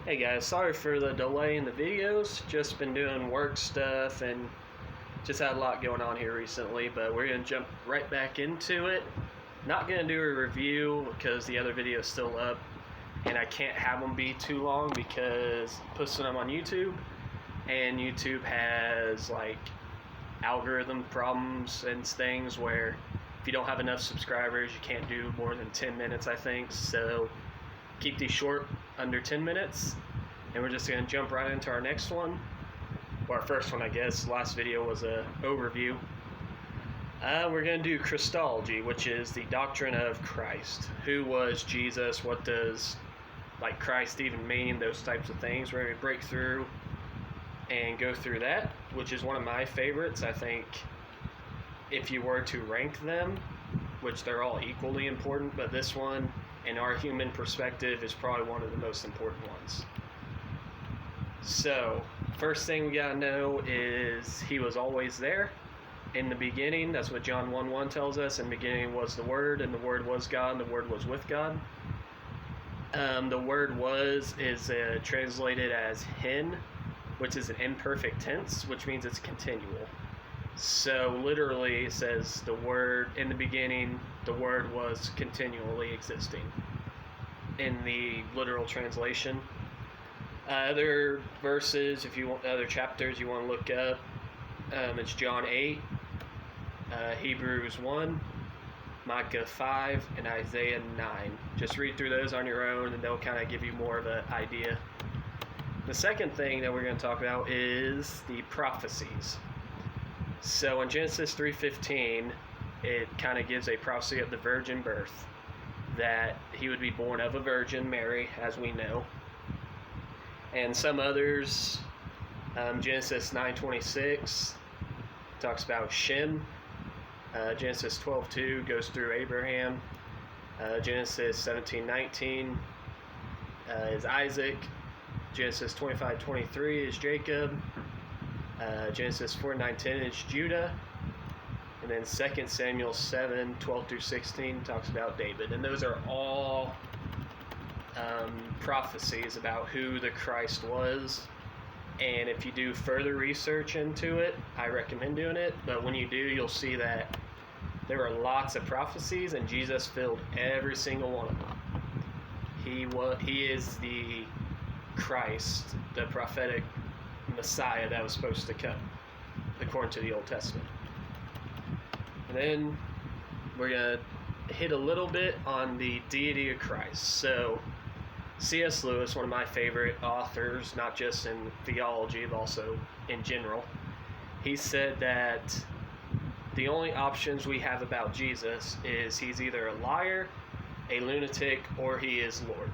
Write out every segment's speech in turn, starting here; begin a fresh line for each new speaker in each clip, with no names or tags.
Hey guys, sorry for the delay in the videos. Just been doing work stuff and just had a lot going on here recently, but we're going to jump right back into it. Not going to do a review because the other video is still up and I can't have them be too long because I'm posting them on YouTube and YouTube has like algorithm problems and things where if you don't have enough subscribers you can't do more than 10 minutes, I think. So keep these short, under 10 minutes, and we're just going to jump right into our next one, or our first one, I guess. Last video was a overview. We're going to do Christology, which is the doctrine of Christ. Who was Jesus? What does Christ even mean? Those types of things. We're going to break through and go through that, which is one of my favorites. I think if you were to rank them, which they're all equally important, but this one, in our human perspective, is probably one of the most important ones. So, first thing we gotta know is he was always there in the beginning. That's what John 1:1 tells us. In the beginning was the Word, and the Word was God, and the Word was with God. The word is translated as hin, which is an imperfect tense, which means it's continual. So literally it says the Word, in the beginning, the Word was continually existing in the literal translation. Other verses, if you want, other chapters you want to look up, it's John 8, Hebrews 1, Micah 5, and Isaiah 9. Just read through those on your own and they'll kind of give you more of an idea. The second thing that we're going to talk about is the prophecies. So in Genesis 3:15, it kind of gives a prophecy of the virgin birth, that he would be born of a virgin, Mary, as we know. And some others, Genesis 9:26 talks about Shem. Genesis 12:2 goes through Abraham. Genesis 17:19 is Isaac. Genesis 25:23 is Jacob. Genesis 4:9-10 is Judah, and then 2 Samuel 7:12-16 talks about David. And those are all prophecies about who the Christ was. And if you do further research into it, I recommend doing it. But when you do, you'll see that there are lots of prophecies, and Jesus filled every single one of them. He is the Christ, the prophetic Messiah that was supposed to come, according to the Old Testament. And then we're going to hit a little bit on the deity of Christ. So C.S. Lewis, one of my favorite authors, not just in theology, but also in general, he said that the only options we have about Jesus is he's either a liar, a lunatic, or he is Lord.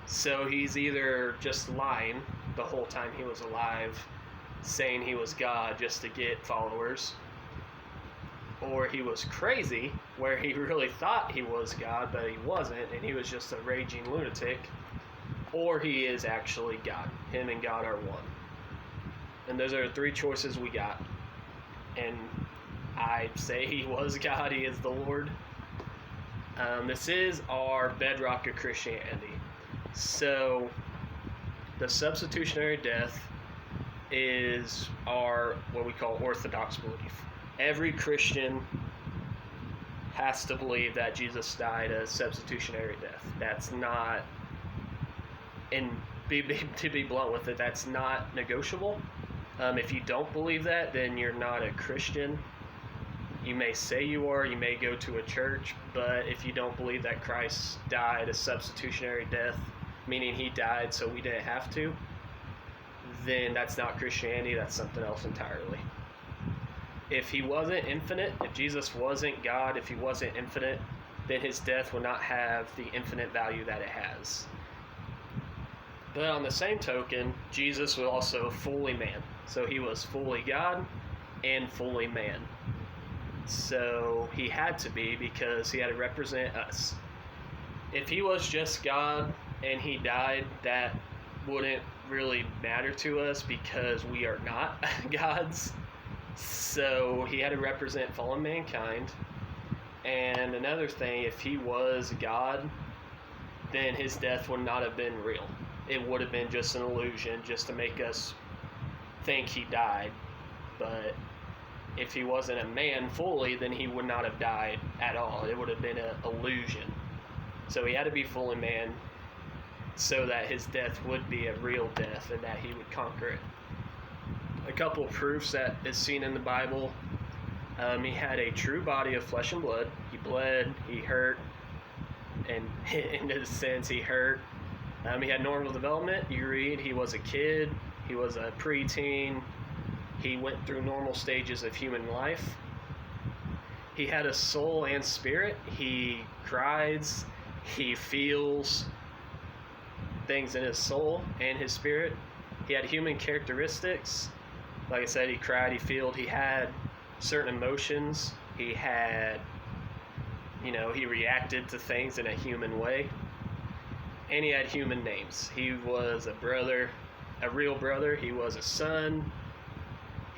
So he's either just lying the whole time he was alive, saying he was God just to get followers, or he was crazy, where he really thought he was God, but he wasn't, and he was just a raging lunatic, or he is actually God. Him and God are one. And those are the three choices we got. And I say he was God, he is the Lord. This is our bedrock of Christianity. So the substitutionary death is our, what we call, orthodox belief. Every Christian has to believe that Jesus died a substitutionary death. That's not, and to be blunt with it, that's not negotiable. If you don't believe that, then you're not a Christian. You may say you are, you may go to a church, but if you don't believe that Christ died a substitutionary death, meaning he died so we didn't have to, then that's not Christianity, that's something else entirely. If he wasn't infinite, if Jesus wasn't God, if he wasn't infinite, then his death would not have the infinite value that it has. But on the same token, Jesus was also fully man. So he was fully God and fully man. So he had to be, because he had to represent us. If he was just God and he died, that wouldn't really matter to us because we are not gods. So he had to represent fallen mankind. And another thing, if he was God, then his death would not have been real. it would have been just an illusion just to make us think he died. But if he wasn't a man fully, then he would not have died at all. It would have been an illusion. So he had to be fully man so that his death would be a real death and that he would conquer it. A couple proofs that is seen in the Bible. He had a true body of flesh and blood. He bled, he hurt, and in a sense he hurt. He had normal development. You read he was a kid, he was a preteen, he went through normal stages of human life. He had a soul and spirit. He cries, he feels things in his soul and his spirit. He had human characteristics. Like I said, he cried, he felt, he had certain emotions. He had, he reacted to things in a human way. And he had human names. He was a brother, a real brother. He was a son.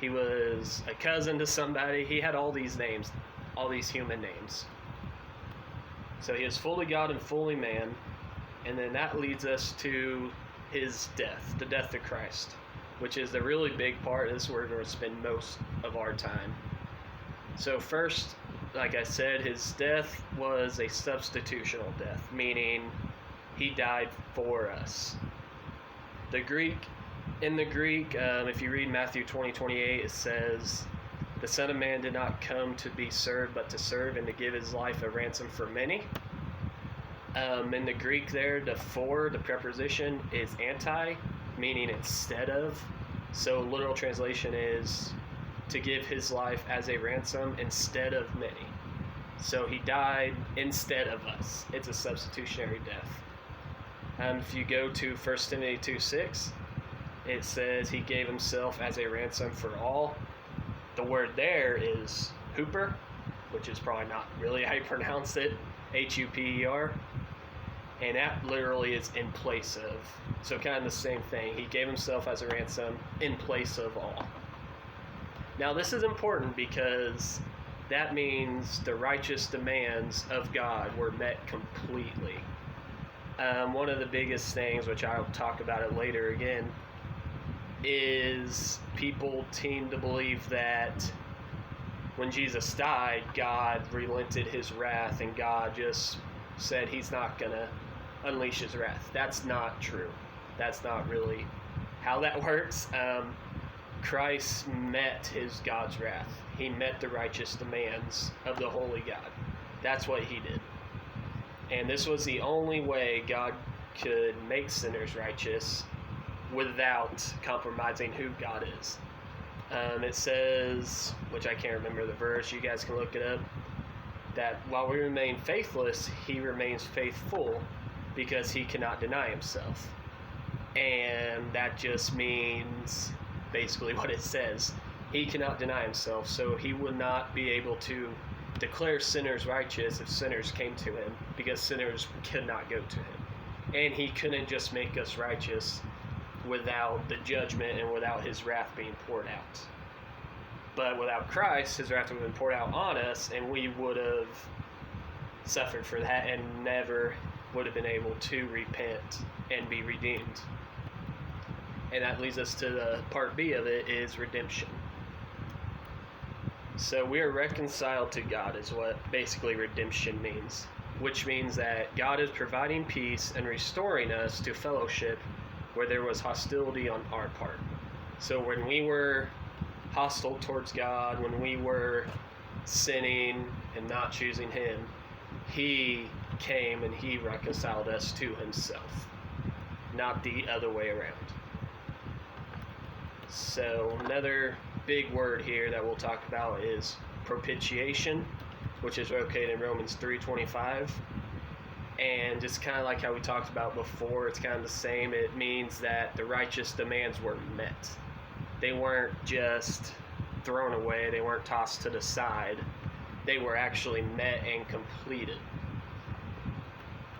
He was a cousin to somebody. He had all these names, all these human names. So he is fully God and fully man. And then that leads us to his death, the death of Christ, which is the really big part. This is where we're going to spend most of our time. So first, like I said, his death was a substitutional death, meaning he died for us. In the Greek, if you read Matthew 20:28, it says, "The Son of Man did not come to be served, but to serve and to give his life a ransom for many." In the Greek there, the for, the preposition, is anti, meaning instead of. So literal translation is to give his life as a ransom instead of many. So he died instead of us. It's a substitutionary death. If you go to 1 Timothy 2:6, it says he gave himself as a ransom for all. The word there is hooper, which is probably not really how you pronounce it, H-U-P-E-R. And that literally is in place of. So kind of the same thing. He gave himself as a ransom in place of all. Now this is important because that means the righteous demands of God were met completely. One of the biggest things, which I'll talk about it later again, is people seem to believe that when Jesus died, God relented his wrath and God just said he's not going to unleash his wrath. That's not true. That's not really how that works. Christ met God's wrath. He met the righteous demands of the holy God. That's what he did. And this was the only way God could make sinners righteous without compromising who God is. It says, which I can't remember the verse, you guys can look it up, that while we remain faithless, he remains faithful because he cannot deny himself. And that just means basically what it says. He cannot deny himself, so he would not be able to declare sinners righteous if sinners came to him, because sinners could not go to him. And he couldn't just make us righteous without the judgment and without his wrath being poured out. But without Christ, his wrath would have been poured out on us, and we would have suffered for that and never would have been able to repent and be redeemed. And that leads us to the part B of it, is redemption. So we are reconciled to God is what basically redemption means, which means that God is providing peace and restoring us to fellowship where there was hostility on our part. So when we were hostile towards God, when we were sinning and not choosing him, he came and he reconciled us to himself, not the other way around. So another big word here that we'll talk about is propitiation, which is located in Romans 3:25. And just kind of like how we talked about before, it's kind of the same. It means that the righteous demands were met. They weren't just thrown away. They weren't tossed to the side. They were actually met and completed.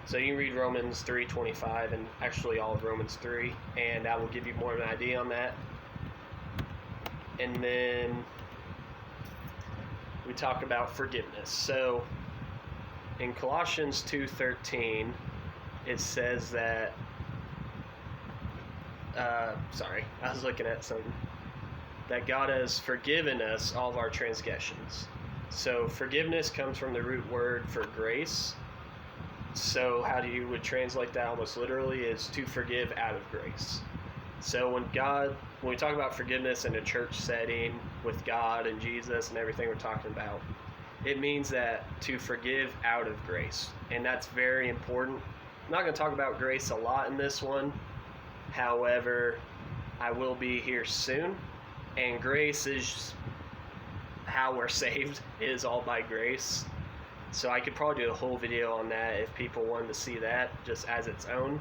So you can read Romans 3:25 and actually all of Romans 3, and that will give you more of an idea on that. And then we talk about forgiveness. So in Colossians 2:13, it says that I was looking at something. That God has forgiven us all of our transgressions. So forgiveness comes from the root word for grace. So how do you would translate that almost literally is to forgive out of grace. So when we talk about forgiveness in a church setting with God and Jesus and everything we're talking about, it means that to forgive out of grace. And that's very important. I'm not going to talk about grace a lot in this one. However, I will be here soon. And grace is how we're saved, is all by grace. So I could probably do a whole video on that if people wanted to see that just as its own.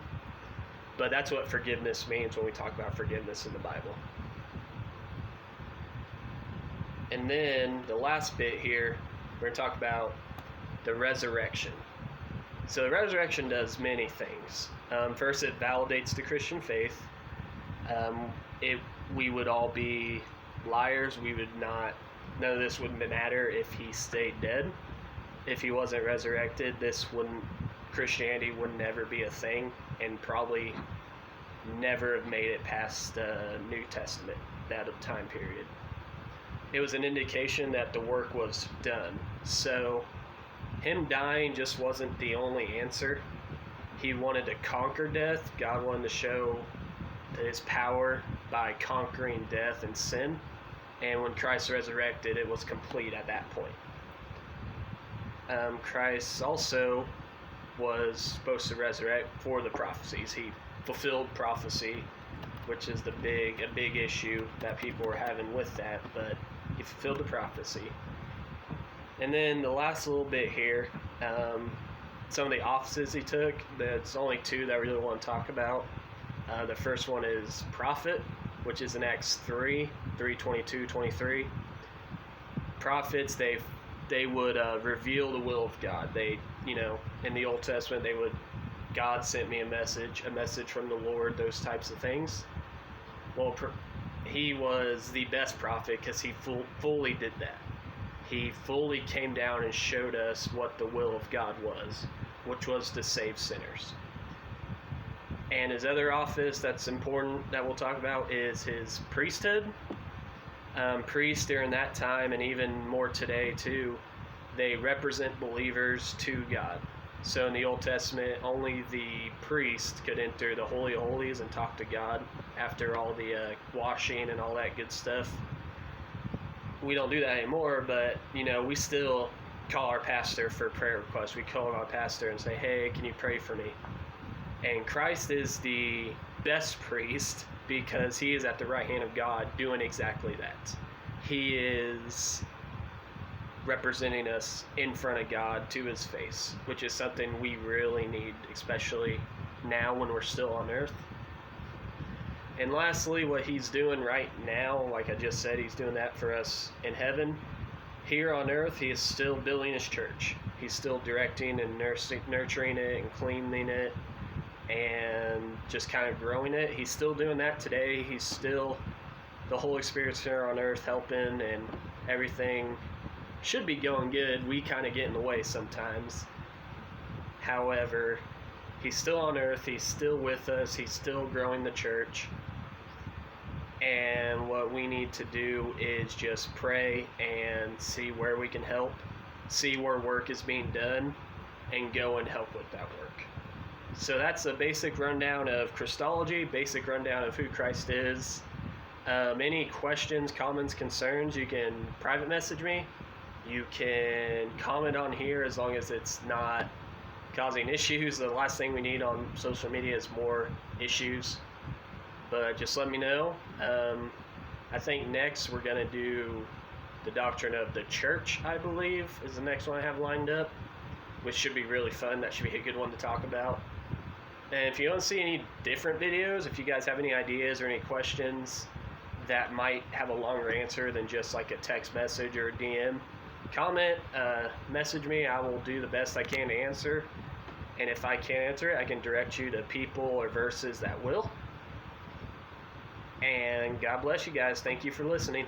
But that's what forgiveness means when we talk about forgiveness in the Bible. And then the last bit here, we're going to talk about the resurrection. So the resurrection does many things. First, it validates the Christian faith. We would all be liars. None of this would matter if he stayed dead. If he wasn't resurrected, Christianity would never be a thing, and probably never have made it past the New Testament, that time period. It was an indication that the work was done. So him dying just wasn't the only answer. He wanted to conquer death. God wanted to show his power by conquering death and sin. And when Christ resurrected, it was complete at that point. Christ also was supposed to resurrect for the prophecies. He fulfilled prophecy, which is a big issue that people were having with that, but he fulfilled the prophecy. And then the last little bit here, some of the offices he took, there's only two that I really want to talk about. The first one is prophet, which is in Acts 3:22-23. Prophets, they would reveal the will of God. In the Old Testament, God sent me a message from the Lord, those types of things. Well, he was the best prophet because he fully did that. He fully came down and showed us what the will of God was, which was to save sinners. And his other office that's important that we'll talk about is his priesthood. Priests during that time, and even more today too, they represent believers to God. So in the Old Testament, only the priest could enter the Holy of Holies and talk to God after all the washing and all that good stuff. We don't do that anymore, but we still call our pastor for prayer requests. We call our pastor and say, hey, can you pray for me? And Christ is the best priest because he is at the right hand of God doing exactly that. He is representing us in front of God to his face, which is something we really need, especially now when we're still on earth. And lastly, what he's doing right now, like I just said, he's doing that for us in heaven. Here on earth, he is still building his church. He's still directing and nurturing it and cleaning it and just kind of growing it. He's still doing that today. He's still the Holy Spirit's here on earth helping, and everything should be going good. We kind of get in the way sometimes. However, he's still on earth. He's still with us. He's still growing the church. And what we need to do is just pray and see where we can help, see where work is being done, and go and help with that work. So that's a basic rundown of Christology, basic rundown of who Christ is. Any questions, comments, concerns, you can private message me. You can comment on here as long as it's not causing issues. The last thing we need on social media is more issues. But just let me know. I think next we're going to do the doctrine of the church, I believe, is the next one I have lined up, which should be really fun. That should be a good one to talk about. And if you don't see any different videos, if you guys have any ideas or any questions that might have a longer answer than just like a text message or a DM, comment, message me. I will do the best I can to answer. And if I can't answer it, I can direct you to people or verses that will. And God bless you guys. Thank you for listening.